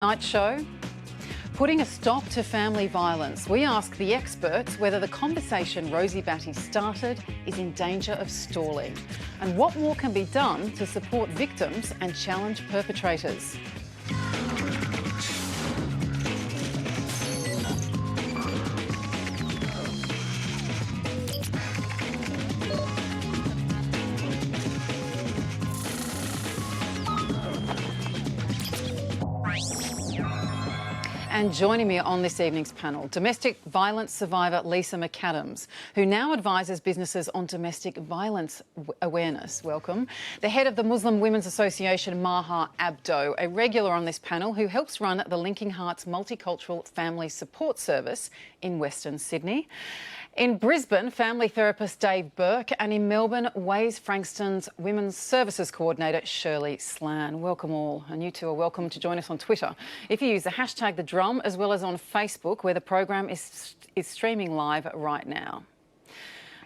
Night show. Putting a stop to family violence. We ask the experts whether the conversation Rosie Batty started is in danger of stalling, and what more can be done to support victims and challenge perpetrators. And joining me on this evening's panel, domestic violence survivor Lisa McAdams, who now advises businesses on domestic violence awareness. Welcome. The head of the Muslim Women's Association, Maha, Abdo, a regular on this panel who helps run the Linking Hearts Multicultural Family Support Service in Western Sydney. In Brisbane, family therapist Dave Burke, and in Melbourne, Ways Frankston's Women's Services Coordinator Shirley Slan. Welcome all, and you two are welcome to join us on Twitter. If you use the hashtag The Drum, as well as on Facebook, where the program is streaming live right now.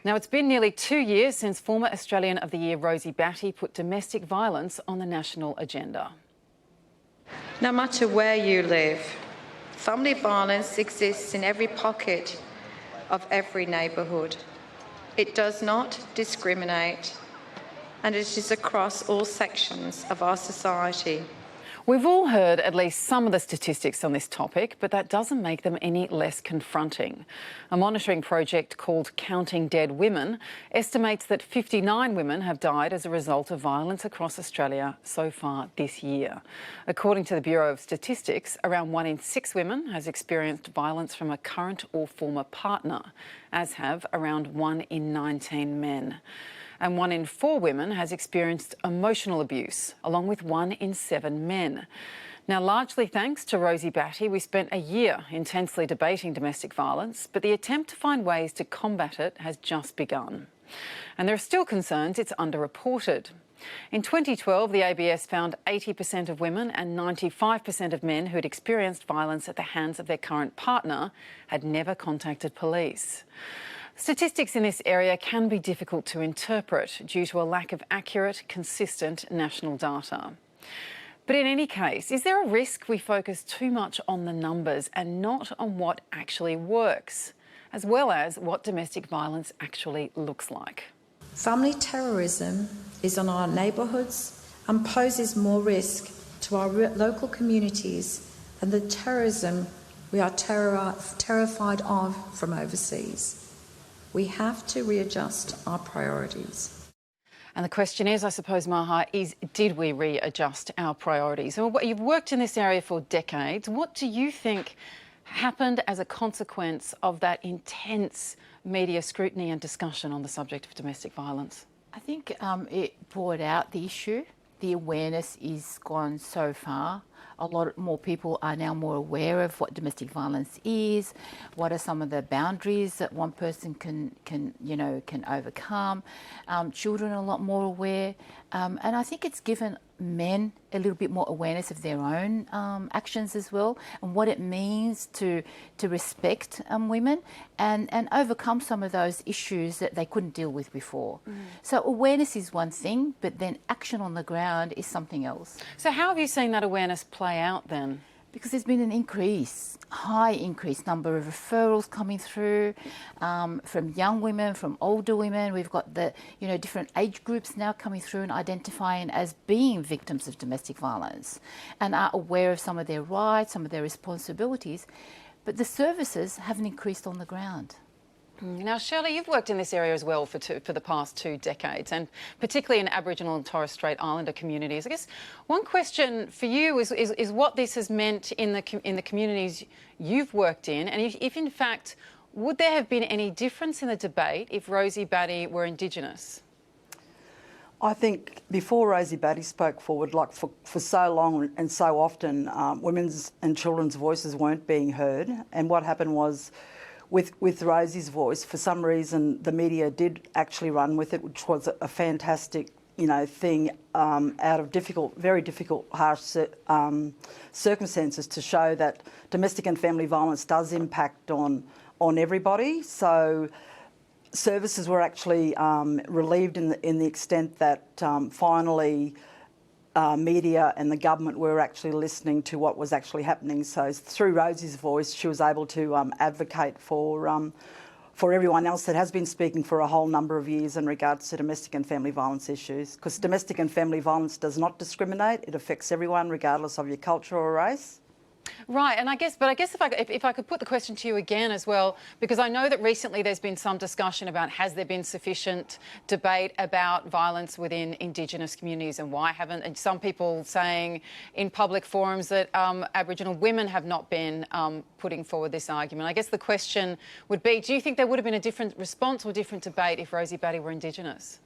Now, it's been nearly 2 years since former Australian of the Year Rosie Batty put domestic violence on the national agenda. No matter where you live, family violence exists in every pocket of every neighbourhood. It does not discriminate, and it is across all sections of our society. We've all heard at least some of the statistics on this topic, but that doesn't make them any less confronting. A monitoring project called Counting Dead Women estimates that 59 women have died as a result of violence across Australia so far this year. According to the Bureau of Statistics, around 1 in 6 women has experienced violence from a current or former partner, as have around 1 in 19 men. And 1 in 4 women has experienced emotional abuse, along with 1 in 7 men. Now, largely thanks to Rosie Batty, we spent a year intensely debating domestic violence, but the attempt to find ways to combat it has just begun. And there are still concerns it's underreported. In 2012, the ABS found 80% of women and 95% of men who had experienced violence at the hands of their current partner had never contacted police. Statistics in this area can be difficult to interpret due to a lack of accurate, consistent national data. But in any case, is there a risk we focus too much on the numbers and not on what actually works, as well as what domestic violence actually looks like? Family terrorism is on our neighbourhoods and poses more risk to our local communities than the terrorism we are terrified of from overseas. We have to readjust our priorities. And the question is, I suppose, Maha, did we readjust our priorities? And you've worked in this area for decades. What do you think happened as a consequence of that intense media scrutiny and discussion on the subject of domestic violence? I think it brought out the issue. The awareness is gone so far. A lot more people are now more aware of what domestic violence is, what are some of the boundaries that one person can overcome. Children are a lot more aware, and I think it's given men a little bit more awareness of their own actions as well, and what it means to respect women and overcome some of those issues that they couldn't deal with before. So awareness is one thing, but then action on the ground is something else. So how have you seen that awareness play out then? Because there's been an high increase number of referrals coming through from young women, from older women. We've got the different age groups now coming through and identifying as being victims of domestic violence and are aware of some of their rights, some of their responsibilities. But the services haven't increased on the ground. Now, Shirley, you've worked in this area as well for the past 2 decades, and particularly in Aboriginal and Torres Strait Islander communities. I guess one question for you is what this has meant in the communities you've worked in, and if in fact, would there have been any difference in the debate if Rosie Batty were Indigenous? I think before Rosie Batty spoke forward, like for so long and so often, women's and children's voices weren't being heard, and what happened was, with Rosie's voice, for some reason, the media did actually run with it, which was a fantastic, thing out of very difficult, harsh circumstances to show that domestic and family violence does impact on everybody. So services were actually relieved in the extent that finally media and the government were actually listening to what was actually happening. So through Rosie's voice, she was able to advocate for everyone else that has been speaking for a whole number of years in regards to domestic and family violence issues. Because domestic and family violence does not discriminate; it affects everyone, regardless of your culture or race. Right, and I guess if I could put the question to you again as well, because I know that recently there's been some discussion about has there been sufficient debate about violence within Indigenous communities and why haven't, and some people saying in public forums that Aboriginal women have not been putting forward this argument. I guess the question would be, do you think there would have been a different response or different debate if Rosie Batty were Indigenous?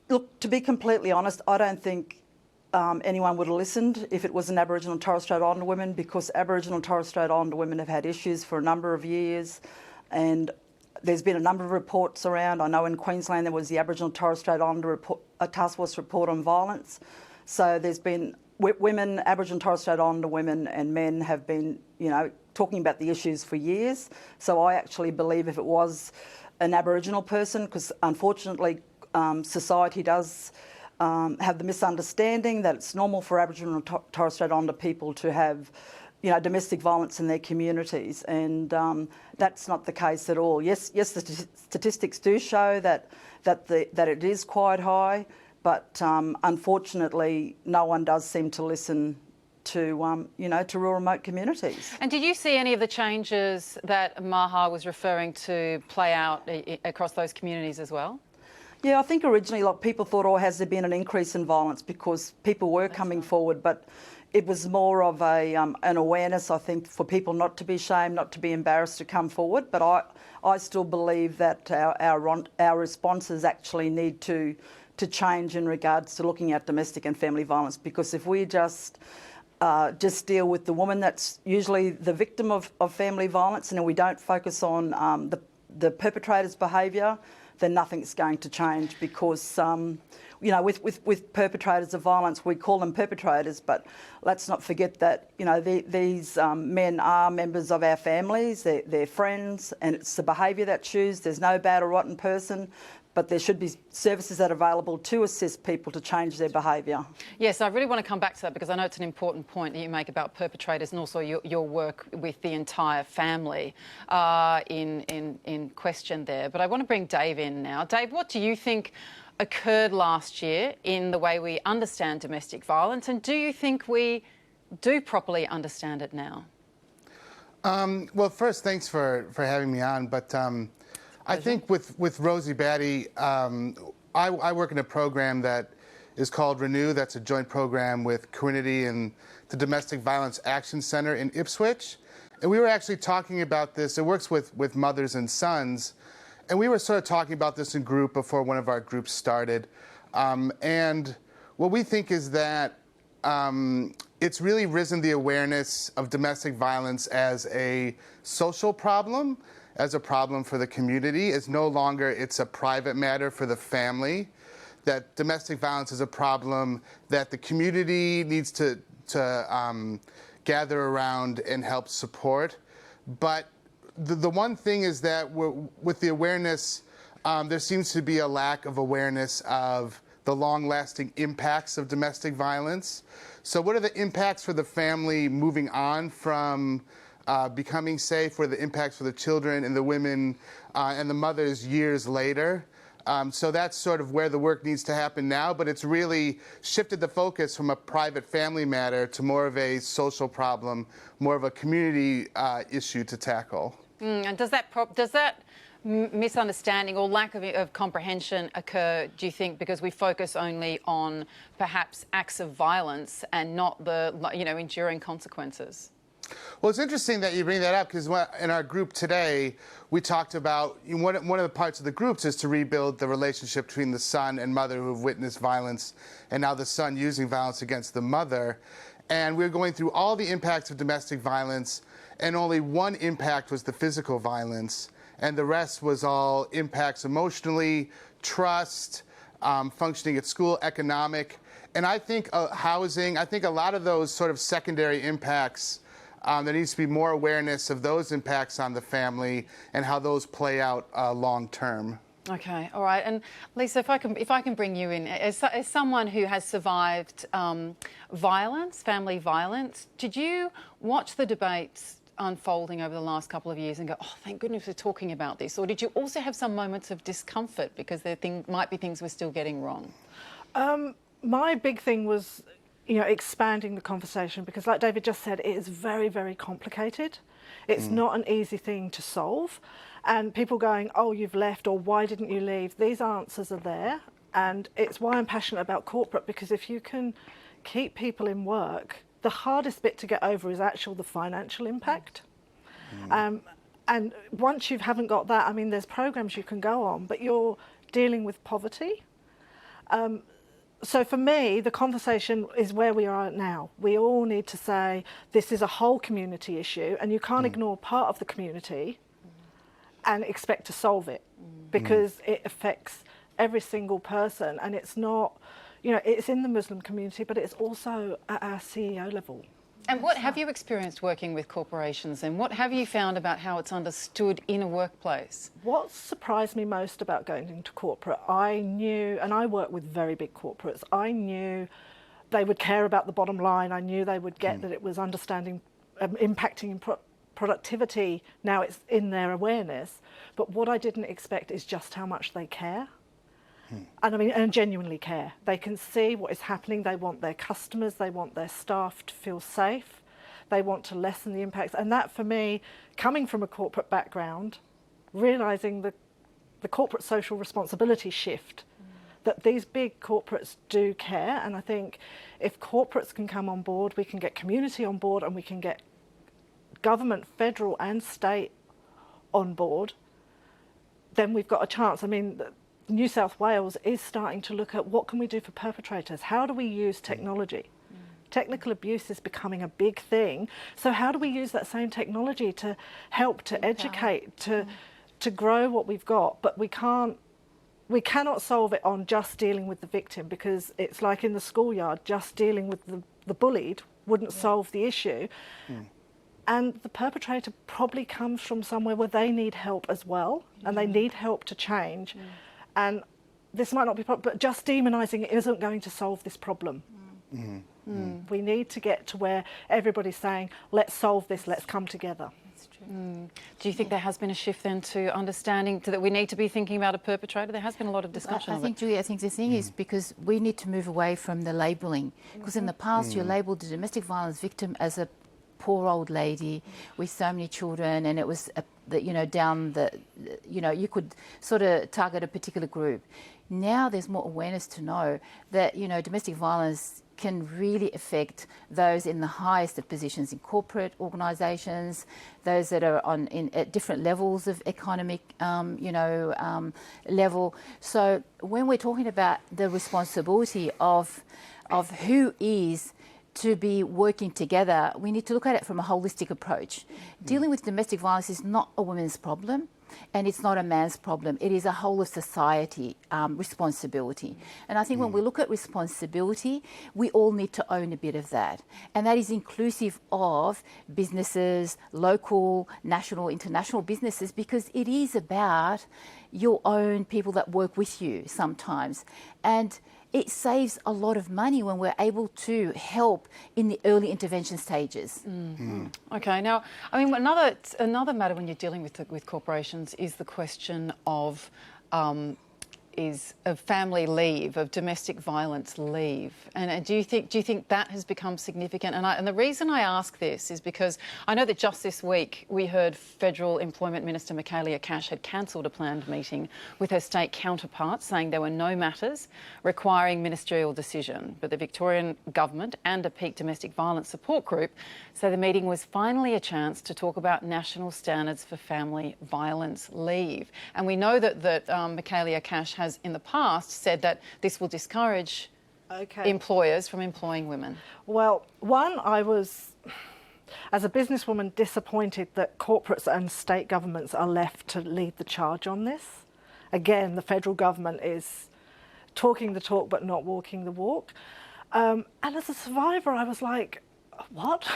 Look, to be completely honest, I don't think anyone would have listened if it was an Aboriginal and Torres Strait Islander women, because Aboriginal and Torres Strait Islander women have had issues for a number of years, and there's been a number of reports around. I know in Queensland there was the Aboriginal and Torres Strait Islander report, a task force report on violence. So there's been women, Aboriginal and Torres Strait Islander women and men have been, talking about the issues for years. So I actually believe if it was an Aboriginal person, because unfortunately society does have the misunderstanding that it's normal for Aboriginal and Torres Strait Islander people to have, domestic violence in their communities, and that's not the case at all. Yes, the statistics do show that it is quite high, but unfortunately, no one does seem to listen to rural remote communities. And did you see any of the changes that Maha was referring to play out across those communities as well? Yeah, I think originally people thought, has there been an increase in violence, because people were coming forward, but it was more of an awareness, I think, for people not to be ashamed, not to be embarrassed to come forward. But I still believe that our responses actually need to change in regards to looking at domestic and family violence, because if we just deal with the woman that's usually the victim of family violence, and then we don't focus on the perpetrator's behaviour, then nothing's going to change, because, with perpetrators of violence, we call them perpetrators, but let's not forget that, these men are members of our families, they're friends, and it's the behaviour that choose. There's no bad or rotten person, but there should be services that are available to assist people to change their behaviour. Yes, I really want to come back to that, because I know it's an important point that you make about perpetrators, and also your work with the entire family in question there. But I want to bring Dave in now. Dave, what do you think occurred last year in the way we understand domestic violence, and do you think we do properly understand it now? Well, first, thanks for having me on, but I think with Rosie Batty, I work in a program that is called Renew. That's a joint program with Corinity and the Domestic Violence Action Center in Ipswich. And we were actually talking about this. It works with mothers and sons. And we were sort of talking about this in group before one of our groups started. And what we think is that it's really risen the awareness of domestic violence as a social problem, as a problem for the community. It's no longer a private matter for the family, that domestic violence is a problem that the community needs to gather around and help support. But the one thing is that with the awareness, there seems to be a lack of awareness of the long-lasting impacts of domestic violence. So what are the impacts for the family moving on from becoming safe? What are the impacts for the children and the women and the mothers years later? So that's sort of where the work needs to happen now, but it's really shifted the focus from a private family matter to more of a social problem, more of a community issue to tackle. And does that misunderstanding or lack of comprehension occur, do you think, because we focus only on perhaps acts of violence and not the enduring consequences? Well, it's interesting that you bring that up, because in our group today, we talked about one of the parts of the groups is to rebuild the relationship between the son and mother who have witnessed violence, and now the son using violence against the mother. And we're going through all the impacts of domestic violence, and only one impact was the physical violence, and the rest was all impacts emotionally, trust, functioning at school, economic. And I think housing, I think a lot of those sort of secondary impacts, there needs to be more awareness of those impacts on the family and how those play out long term. Okay, all right. And Lisa, if I can bring you in, as someone who has survived violence, family violence, did you watch the debates unfolding over the last couple of years and go, oh, thank goodness we're talking about this? Or did you also have some moments of discomfort because there might be things we're still getting wrong? My big thing was, expanding the conversation, because like David just said, it is very, very complicated. It's not an easy thing to solve. And people going, oh, you've left, or why didn't you leave? These answers are there. And it's why I'm passionate about corporate, because if you can keep people in work, the hardest bit to get over is actually the financial impact. And once you haven't got that, I mean, there's programs you can go on, but you're dealing with poverty. So for me, the conversation is where we are now. We all need to say, this is a whole community issue, and you can't ignore part of the community and expect to solve it, because it affects every single person. And it's not, it's in the Muslim community, but it's also at our CEO level. And what have you experienced working with corporations, and what have you found about how it's understood in a workplace? What surprised me most about going into corporate, I knew, and I work with very big corporates, I knew they would care about the bottom line. I knew they would get that it was understanding, impacting productivity. Now it's in their awareness. But what I didn't expect is just how much they care. And I mean, and genuinely care. They can see what is happening. They want their customers, they want their staff to feel safe. They want to lessen the impacts. And that, for me, coming from a corporate background, realising the corporate social responsibility shift, that these big corporates do care. And I think if corporates can come on board, we can get community on board, and we can get government, federal and state on board, then we've got a chance. I mean, New South Wales is starting to look at what can we do for perpetrators? How do we use technology? Technical abuse is becoming a big thing. So how do we use that same technology to help, to educate, to grow what we've got? But we cannot solve it on just dealing with the victim, because it's like in the schoolyard, just dealing with the bullied wouldn't solve the issue. And the perpetrator probably comes from somewhere where they need help as well, and they need help to change. And this might not be, but just demonising it isn't going to solve this problem. We need to get to where everybody's saying, let's solve this, let's come together. That's true. Do you think there has been a shift then to understanding that we need to be thinking about a perpetrator? There has been a lot of discussion of it. Julie, I think the thing is, because we need to move away from the labelling. Because in the past, you labelled the domestic violence victim as a poor old lady with so many children, and it was you could sort of target a particular group. Now there's more awareness to know that domestic violence can really affect those in the highest of positions in corporate organisations, those that are at different levels of economic level. So when we're talking about the responsibility of who is to be working together, we need to look at it from a holistic approach. Dealing with domestic violence is not a woman's problem, and it's not a man's problem. It is a whole of society responsibility. And I think when we look at responsibility, we all need to own a bit of that. And that is inclusive of businesses, local, national, international businesses, because it is about your own people that work with you sometimes. And it saves a lot of money when we're able to help in the early intervention stages. Okay, now, I mean, another matter when you're dealing with corporations is the question of family leave, of domestic violence leave. And do you think that has become significant? And the reason I ask this is because I know that just this week we heard Federal Employment Minister Michaelia Cash had cancelled a planned meeting with her state counterparts, saying there were no matters requiring ministerial decision. But the Victorian government and a peak domestic violence support group say the meeting was finally a chance to talk about national standards for family violence leave. And we know that Michaelia Cash has in the past said that this will discourage employers from employing women. Well, one, I was, as a businesswoman, disappointed that corporates and state governments are left to lead the charge on this. Again, the federal government is talking the talk but not walking the walk. And as a survivor, I was like, what?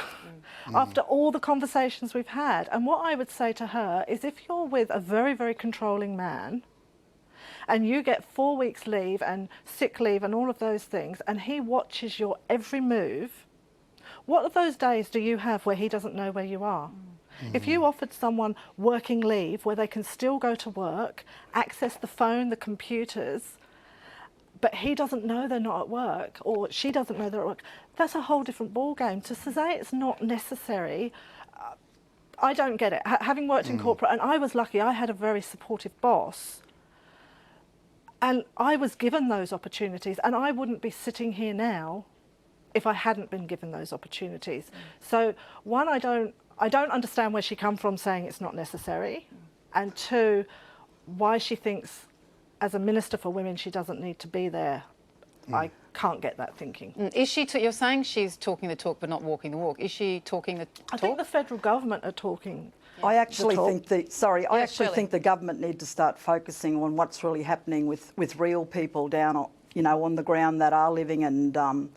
After all the conversations we've had. And what I would say to her is, if you're with a very, very controlling man, and you get 4 weeks leave and sick leave and all of those things, and he watches your every move, what of those days do you have where he doesn't know where you are? If you offered someone working leave where they can still go to work, access the phone, the computers, but he doesn't know they're not at work, or she doesn't know they're at work, that's a whole different ballgame. To say it's not necessary, I don't get it. Having worked in corporate, and I was lucky, I had a very supportive boss, and I was given those opportunities, and I wouldn't be sitting here now if I hadn't been given those opportunities. So one, I don't understand where she come from saying it's not necessary, and two, why she thinks as a Minister for Women she doesn't need to be there. I can't get that thinking. Is she? You're saying she's talking the talk but not walking the walk. Is she talking the talk? I think the federal government are talking. I actually think Shirley. the government need to start focusing on what's really happening with real people down, on the ground that are living and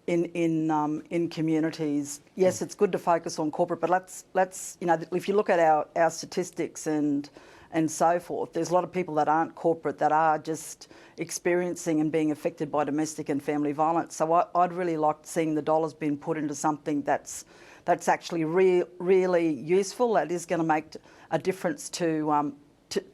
in communities. Yes, it's good to focus on corporate, but let's if you look at our statistics and so forth, there's a lot of people that aren't corporate that are just experiencing and being affected by domestic and family violence. So I'd really like seeing the dollars being put into something that's actually really useful, that is going to make a difference to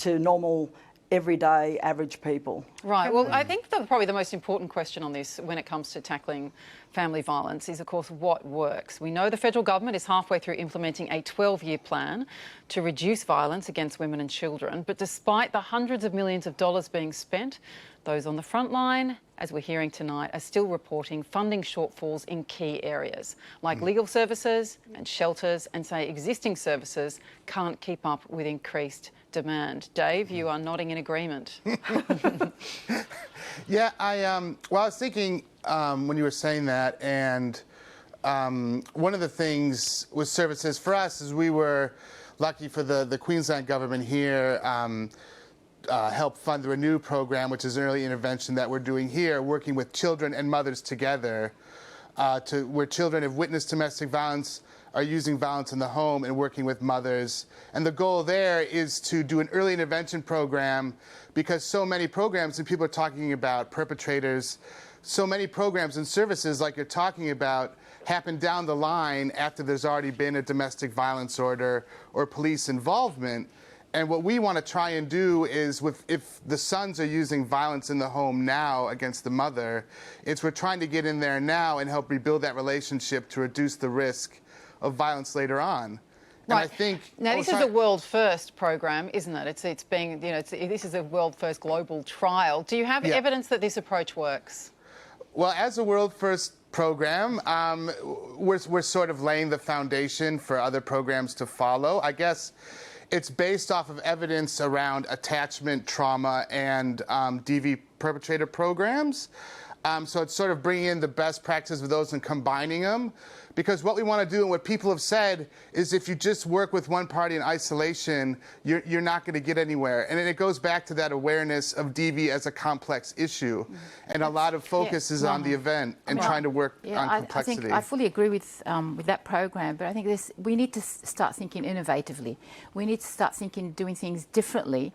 normal, everyday, average people. Right. Well, I think probably the most important question on this when it comes to tackling family violence is, of course, what works. We know the federal government is halfway through implementing a 12-year plan to reduce violence against women and children. But despite the hundreds of millions of dollars being spent, those on the front line, as we're hearing tonight, are still reporting funding shortfalls in key areas like legal services and shelters, and say existing services can't keep up with increased demand. Dave, you are nodding in agreement. Yeah, I was thinking when you were saying that, and one of the things with services for us is we were lucky for the Queensland government here help fund the Renew program, which is an early intervention that we're doing here, working with children and mothers together, where children have witnessed domestic violence, are using violence in the home, and working with mothers. And the goal there is to do an early intervention program, because so many programs, and people are talking about perpetrators, so many programs and services like you're talking about happen down the line after there's already been a domestic violence order or police involvement. And what we want to try and do is, if the sons are using violence in the home now against the mother, we're trying to get in there now and help rebuild that relationship to reduce the risk of violence later on. And Right. I think Now, this is a world first program, isn't it? It's being, this is a world first global trial. Do you have evidence that this approach works? Well, as a world first program, we're sort of laying the foundation for other programs to follow. I guess it's based off of evidence around attachment, trauma, and DV perpetrator programs. So it's sort of bringing in the best practices of those and combining them. Because what we want to do, and what people have said, is if you just work with one party in isolation, you're not going to get anywhere. And then it goes back to that awareness of DV as a complex issue. And a lot of focus is on the event and trying to work on complexity. I think I fully agree with that program, but I think we need to start thinking innovatively. We need to start thinking, doing things differently,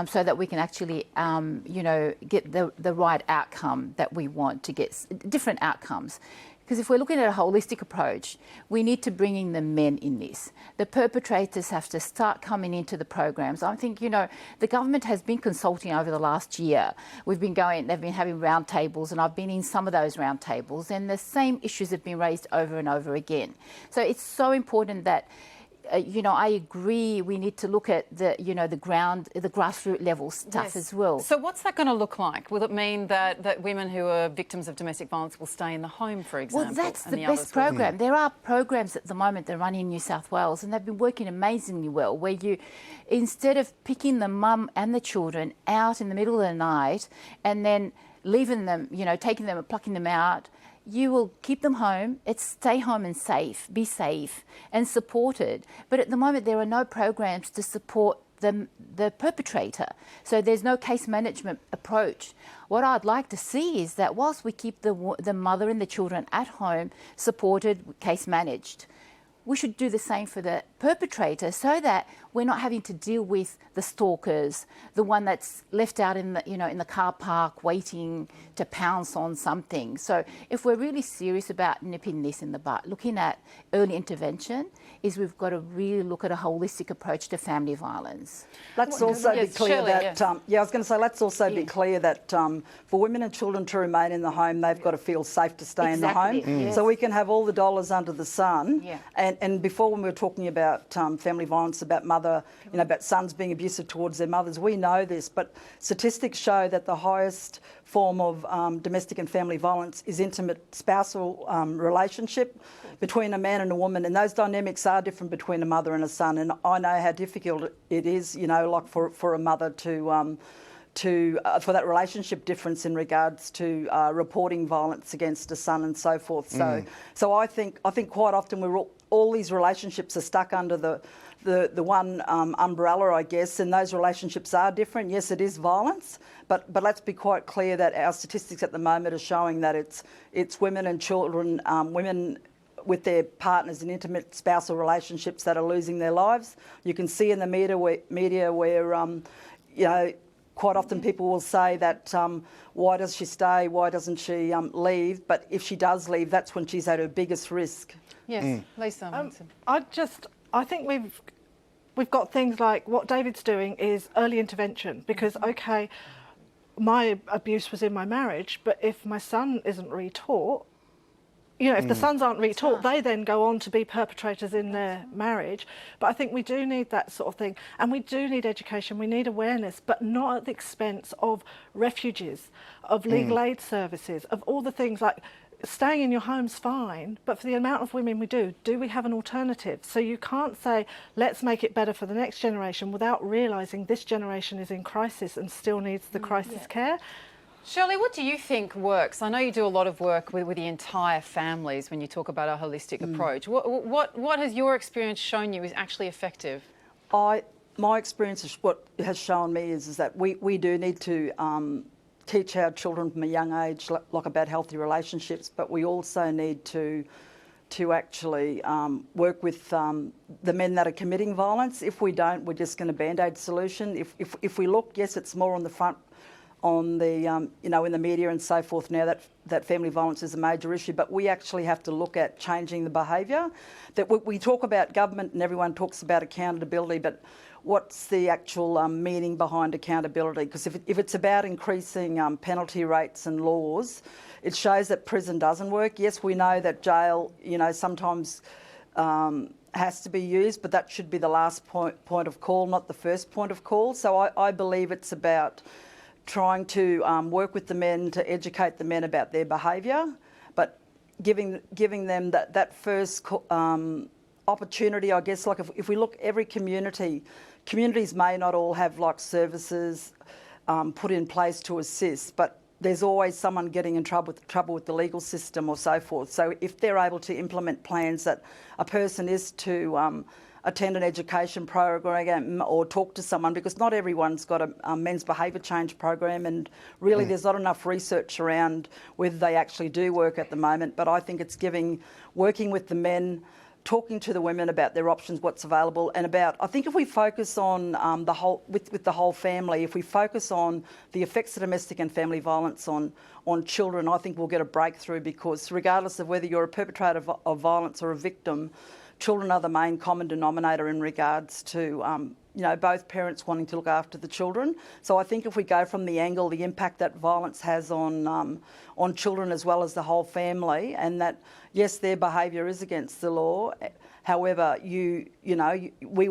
so that we can actually, get the right outcome that we want to get, different outcomes. Because if we're looking at a holistic approach, we need to bring in the men in this. The perpetrators have to start coming into the programs. I think, the government has been consulting over the last year. They've been having roundtables, and I've been in some of those roundtables, and the same issues have been raised over and over again. So it's so important that I agree. We need to look at the grassroots level stuff as well. So what's that going to look like? Will it mean that women who are victims of domestic violence will stay in the home, for example? Well, that's the best program. There are programs at the moment that run in New South Wales, and they've been working amazingly well, where you, instead of picking the mum and the children out in the middle of the night and then leaving them, taking them and plucking them out, you will keep them home. It's stay home and be safe and supported. But at the moment, there are no programs to support the perpetrator. So there's no case management approach. What I'd like to see is that whilst we keep the mother and the children at home, supported, case managed, we should do the same for the perpetrator, so that we're not having to deal with the stalkers, the one that's left out in the, in the car park waiting to pounce on something. So if we're really serious about nipping this in the bud, looking at early intervention, is we've got to really look at a holistic approach to family violence. Let's also be clear Shirley, that, I was going to say, let's also be clear that for women and children to remain in the home, they've got to feel safe to stay in the home. Yes. So we can have all the dollars under the sun. Yeah. And before, when we were talking about family violence, about about sons being abusive towards their mothers, we know this, but statistics show that the highest form of domestic and family violence is intimate spousal relationship between a man and a woman, and those dynamics are different between a mother and a son. And I know how difficult it is, like for a mother to for that relationship difference in regards to reporting violence against a son and so forth. So I think quite often all these relationships are stuck under the one umbrella, I guess, and those relationships are different. Yes, it is violence, but let's be quite clear that our statistics at the moment are showing that it's women and children, women with their partners in intimate spousal relationships that are losing their lives. You can see in the media where quite often people will say that why does she stay, why doesn't she leave? But if she does leave, that's when she's at her biggest risk. Yes, Lisa. I think we've got things like what David's doing is early intervention, because okay, my abuse was in my marriage, but if my son isn't retaught, if the sons aren't retaught, they then go on to be perpetrators in their marriage. But I think we do need that sort of thing. And we do need education, we need awareness, but not at the expense of refuges, of legal aid services, of all the things like staying in your home's fine, but for the amount of women we do we have an alternative? So you can't say, let's make it better for the next generation without realising this generation is in crisis and still needs the crisis care. Shirley, what do you think works? I know you do a lot of work with the entire families when you talk about a holistic approach. What has your experience shown you is actually effective? My experience is what has shown me is that we do need to teach our children from a young age like about healthy relationships, but we also need to actually work with the men that are committing violence. If we don't, we're just going to band-aid solution. If we look, yes, it's more on the front, on the in the media and so forth now that family violence is a major issue, but we actually have to look at changing the behaviour. That we talk about government and everyone talks about accountability, but what's the actual meaning behind accountability? Because if it's about increasing penalty rates and laws, it shows that prison doesn't work. Yes, we know that jail, sometimes has to be used, but that should be the last point of call, not the first point of call. So I believe it's about trying to work with the men to educate the men about their behaviour, but giving them that first opportunity, I guess. Like if we look, every communities may not all have like services put in place to assist, but there's always someone getting in trouble with the legal system or so forth. So if they're able to implement plans that a person is to attend an education program or talk to someone, because not everyone's got a men's behaviour change program, and really there's not enough research around whether they actually do work at the moment. But I think it's working with the men, talking to the women about their options, what's available, and I think if we focus on with the whole family, if we focus on the effects of domestic and family violence on children, I think we'll get a breakthrough, because regardless of whether you're a perpetrator of violence or a victim, children are the main common denominator in regards to both parents wanting to look after the children. So I think if we go from the angle, the impact that violence has on children as well as the whole family, and that yes, their behaviour is against the law. However, we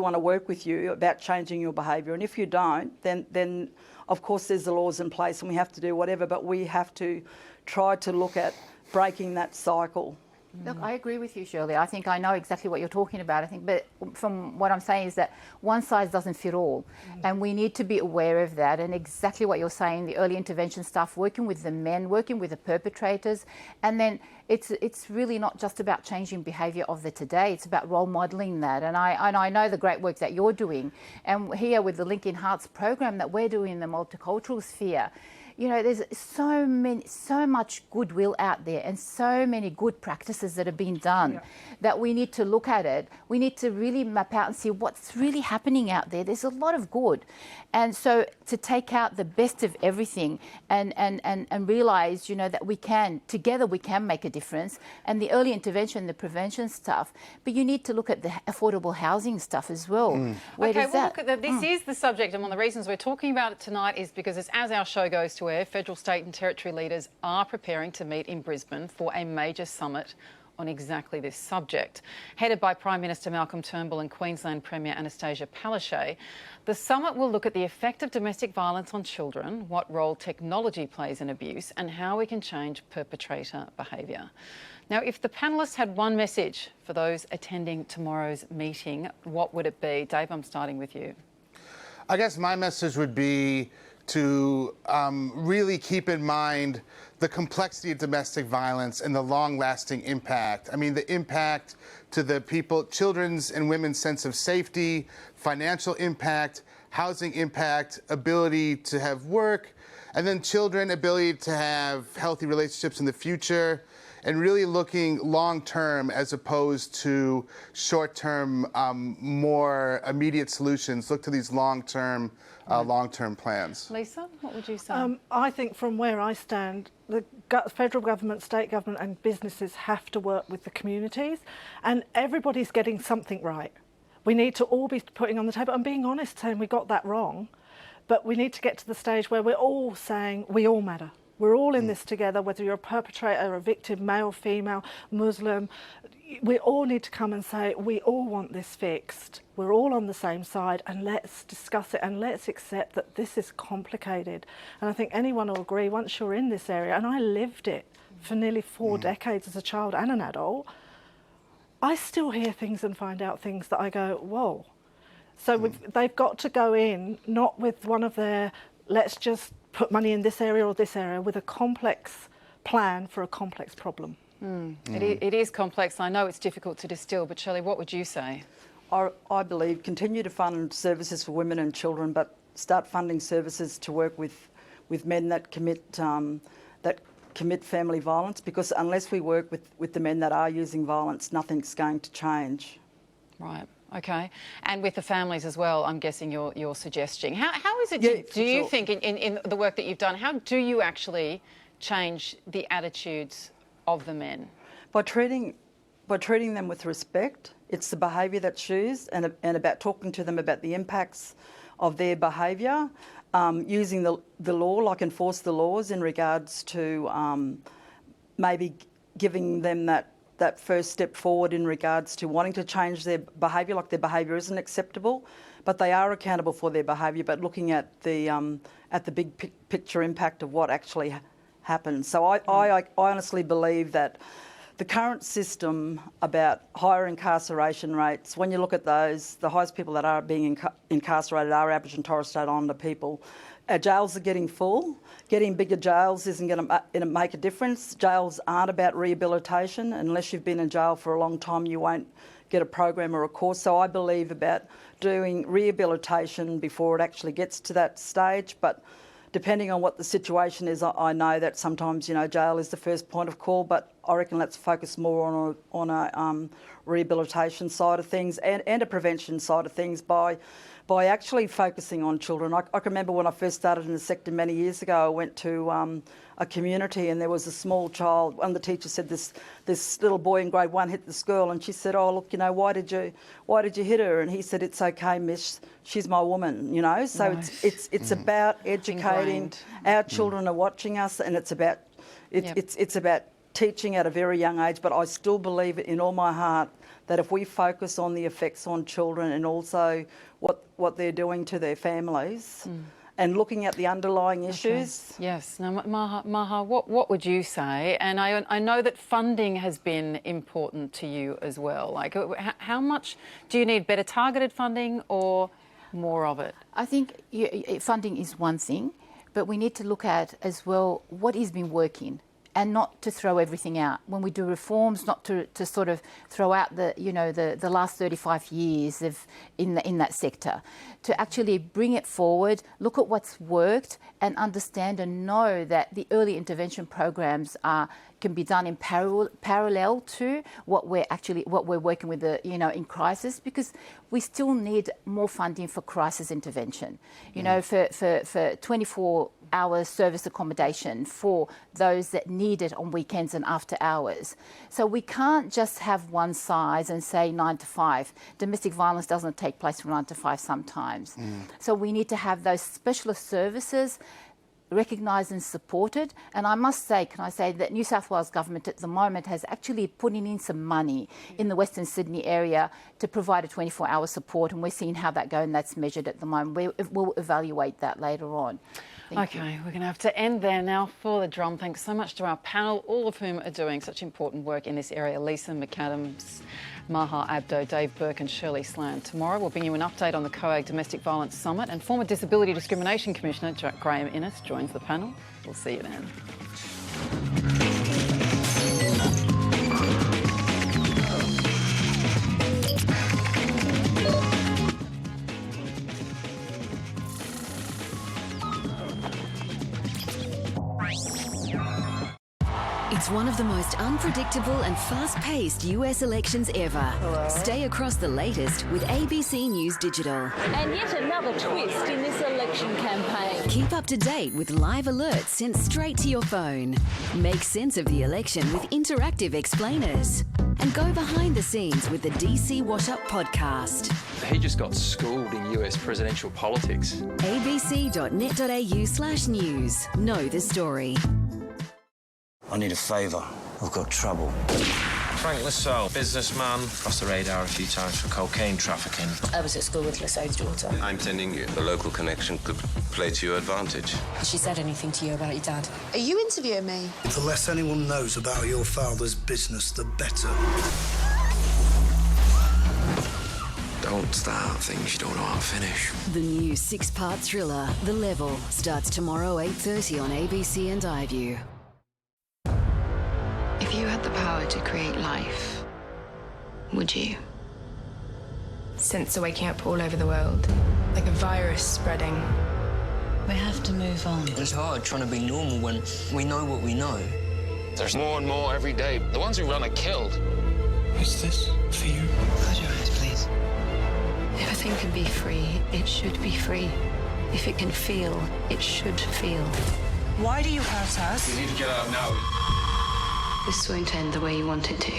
want to work with you about changing your behaviour, and if you don't, then of course there's the laws in place and we have to do whatever, but we have to try to look at breaking that cycle. Look, I agree with you, Shirley. I think I know exactly what you're talking about. I think, but from what I'm saying is that one size doesn't fit all, and we need to be aware of that. And exactly what you're saying, the early intervention stuff, working with the men, working with the perpetrators, and then it's really not just about changing behaviour of the today. It's about role modelling that. And I know the great work that you're doing, and here with the Linking Hearts program that we're doing in the multicultural sphere. you know, there's so much goodwill out there and so many good practices that have been done that we need to look at it. We need to really map out and see what's really happening out there. There's a lot of good. And so to take out the best of everything and realise, you know, that together we can make a difference, and the early intervention, the prevention stuff, but you need to look at the affordable housing stuff as well. This is the subject, and one of the reasons we're talking about it tonight is because as our show goes to air, federal, state and territory leaders are preparing to meet in Brisbane for a major summit on exactly this subject. Headed by Prime Minister Malcolm Turnbull and Queensland Premier Anastasia Palaszczuk, the summit will look at the effect of domestic violence on children, what role technology plays in abuse, and how we can change perpetrator behaviour. Now, if the panellists had one message for those attending tomorrow's meeting, what would it be? Dave, I'm starting with you. I guess my message would be to really keep in mind the complexity of domestic violence and the long-lasting impact. I mean, the impact to the children's and women's sense of safety, financial impact, housing impact, ability to have work, and then children, ability to have healthy relationships in the future, and really looking long-term as opposed to short-term, more immediate solutions. Look to these long-term plans. Lisa, what would you say? I think from where I stand, the federal government, state government and businesses have to work with the communities, and everybody's getting something right. We need to all be putting on the table and being honest, saying we got that wrong, but we need to get to the stage where we're all saying we all matter. We're all in this together, whether you're a perpetrator, a victim, male, female, Muslim. We all need to come and say, we all want this fixed. We're all on the same side, and let's discuss it and let's accept that this is complicated. And I think anyone will agree, once you're in this area, and I lived it for nearly 4 decades as a child and an adult, I still hear things and find out things that I go, whoa. So they've got to go in, not with one of their, let's just put money in this area or this area, with a complex plan for a complex problem. It is complex. I know it's difficult to distill, but Shelley, what would you say? I believe continue to fund services for women and children, but start funding services to work with men that commit family violence, because unless we work with the men that are using violence, nothing's going to change. Right. Okay, and with the families as well, I'm guessing you're suggesting. How is it, do you think, in the work that you've done, how do you actually change the attitudes of the men? By treating them with respect. It's the behaviour that's used, and about talking to them about the impacts of their behaviour, using the law, like enforce the laws in regards to maybe giving them that first step forward in regards to wanting to change their behaviour, like their behaviour isn't acceptable, but they are accountable for their behaviour, but looking at the big picture impact of what actually happens. So I honestly believe that the current system about higher incarceration rates, when you look at those, the highest people that are being incarcerated are Aboriginal and Torres Strait Islander people. Our jails are getting full. Getting bigger jails isn't going to make a difference. Jails aren't about rehabilitation. Unless you've been in jail for a long time, you won't get a program or a course. So I believe about doing rehabilitation before it actually gets to that stage. But depending on what the situation is, I know that sometimes, jail is the first point of call, but I reckon let's focus more on a rehabilitation side of things and a prevention side of things by actually focusing on children. I can remember when I first started in the sector many years ago, I went to a community and there was a small child. One of the teachers said this little boy in grade 1 hit this girl, and she said, "Oh, look, why did you hit her?" And he said, "It's okay, miss. She's my woman." So Right. it's about educating. Our children are watching us, and it's about teaching at a very young age. But I still believe in all my heart that if we focus on the effects on children and also what they're doing to their families and looking at the underlying issues. Yes. Now, Maha, what would you say? And I know that funding has been important to you as well. Like, how much do you need? Better targeted funding or more of it? I think funding is one thing, but we need to look at as well what has been working and not to throw everything out. When we do reforms, not to sort of throw out the last 35 years in that sector, to actually bring it forward, look at what's worked, and understand and know that the early intervention programs can be done in parallel to what we're working with in crisis, because we still need more funding for crisis intervention. For 24-hour service accommodation for those that need it on weekends and after hours. So we can't just have one size and say 9 to 5. Domestic violence doesn't take place from 9 to 5 sometimes. So we need to have those specialist services recognised and supported. And I must say, that New South Wales government at the moment has actually put in some money in the Western Sydney area to provide a 24-hour support, and we're seeing how that goes, and that's measured at the moment. We'll evaluate that later on. Okay, we're going to have to end there now for the drum. Thanks so much to our panel, all of whom are doing such important work in this area. Lisa, McAdams, Maha, Abdo, Dave Burke and Shirley Sland. Tomorrow we'll bring you an update on the COAG Domestic Violence Summit, and former Disability Discrimination Commissioner Graham Innes joins the panel. We'll see you then. It's one of the most unpredictable and fast-paced US elections ever. Stay across the latest with ABC News Digital. And yet another twist in this election campaign. Keep up to date with live alerts sent straight to your phone. Make sense of the election with interactive explainers. And go behind the scenes with the DC Wash Up podcast. He just got schooled in US presidential politics. abc.net.au/news. Know the story. I need a favour. I've got trouble. Frank Lassalle, businessman, crossed the radar a few times for cocaine trafficking. I was at school with Lassalle's daughter. I'm telling you, the local connection could play to your advantage. Has she said anything to you about your dad? Are you interviewing me? The less anyone knows about your father's business, the better. Don't start things you don't know how to finish. The new 6-part thriller, The Level, starts tomorrow 8:30 on ABC and iView. If you had the power to create life, would you? Scents are waking up all over the world, like a virus spreading. We have to move on. It's hard trying to be normal when we know what we know. There's more and more every day. The ones who run are killed. Is this for you? Close your eyes, please. If a thing can be free, it should be free. If it can feel, it should feel. Why do you hurt us? You need to get out now. This won't end the way you want it to.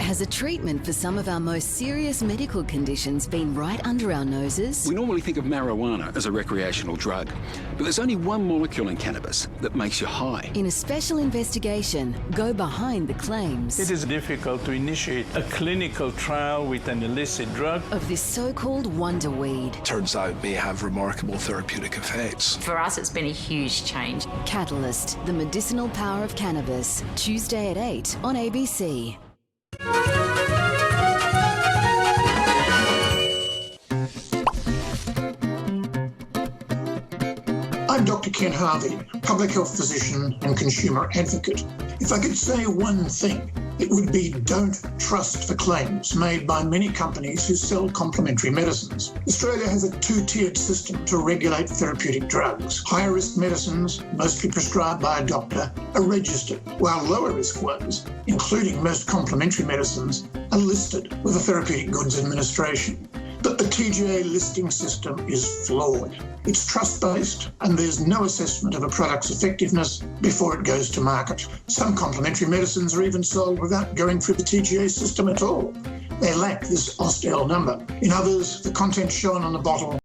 Has a treatment for some of our most serious medical conditions been right under our noses? We normally think of marijuana as a recreational drug, but there's only one molecule in cannabis that makes you high. In a special investigation, go behind the claims. It is difficult to initiate a clinical trial with an illicit drug of this so-called wonder weed. Turns out it may have remarkable therapeutic effects. For us, it's been a huge change. Catalyst, the medicinal power of cannabis. Tuesday at 8 on ABC. I'm Dr. Ken Harvey, public health physician and consumer advocate. If I could say one thing, it would be don't trust the claims made by many companies who sell complementary medicines. Australia has a two-tiered system to regulate therapeutic drugs. Higher-risk medicines, mostly prescribed by a doctor, are registered, while lower-risk ones, including most complementary medicines, are listed with the Therapeutic Goods Administration. But the TGA listing system is flawed. It's trust-based and there's no assessment of a product's effectiveness before it goes to market. Some complementary medicines are even sold without going through the TGA system at all. They lack this AUST-L number. In others, the content shown on the bottle